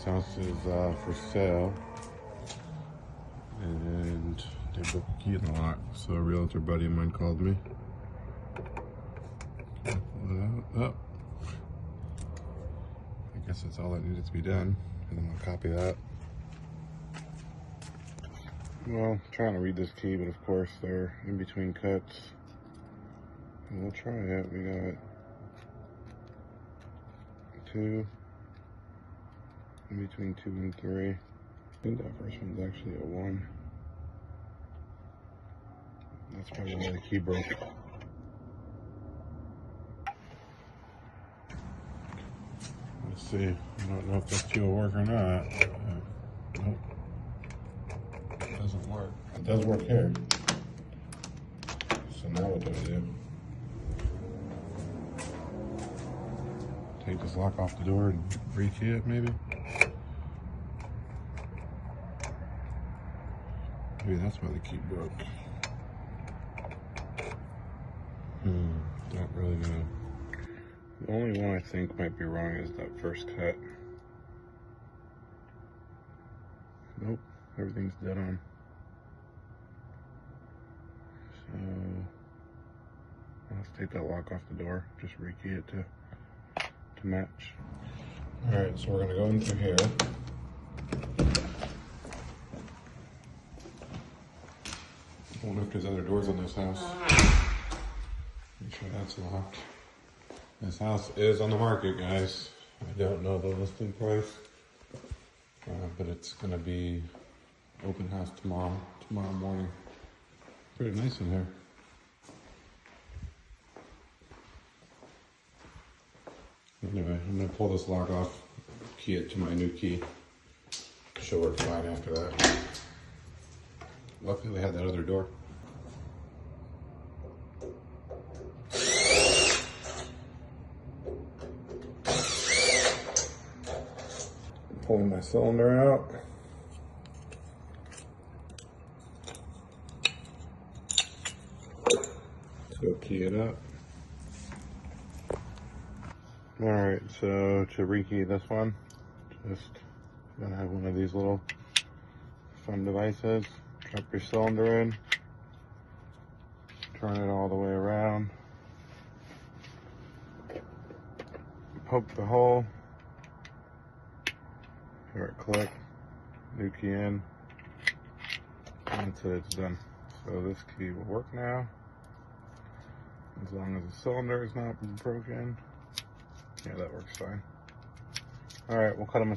This house is for sale, and they broke a key in the lock, so a realtor buddy of mine called me. Oh. I guess that's all that needed to be done, and I'm gonna copy that. Well, I'm trying to read this key, but of course they're in between cuts. And we'll try it. We got 2, in between 2 and 3. I think that first one's actually a 1. That's probably why the key broke. Let's see. I don't know if this key will work or not. Nope. It doesn't work. It does work here. So now what do we do? Take this lock off the door and rekey it, maybe? Maybe that's why the key broke. Not really know. The only one I think might be wrong is that first cut. Nope, everything's dead on. So let's take that lock off the door, just rekey it to match. All right, so we're gonna go in through here. I wonder if there's other doors on this house. Make sure that's locked. This house is on the market, guys. I don't know the listing price, but it's gonna be open house tomorrow morning. Pretty nice in here. Anyway, I'm gonna pull this lock off, key it to my new key. Should work fine after that. Luckily we had that other door. Pulling my cylinder out. So key it up. All right, so to rekey this one, just gonna have one of these little fun devices. Drop your cylinder in, turn it all the way around, poke the hole, hear it click, new key in, and that's it, it's done. So this key will work now, as long as the cylinder is not broken. Yeah, that works fine. All right, we'll cut them a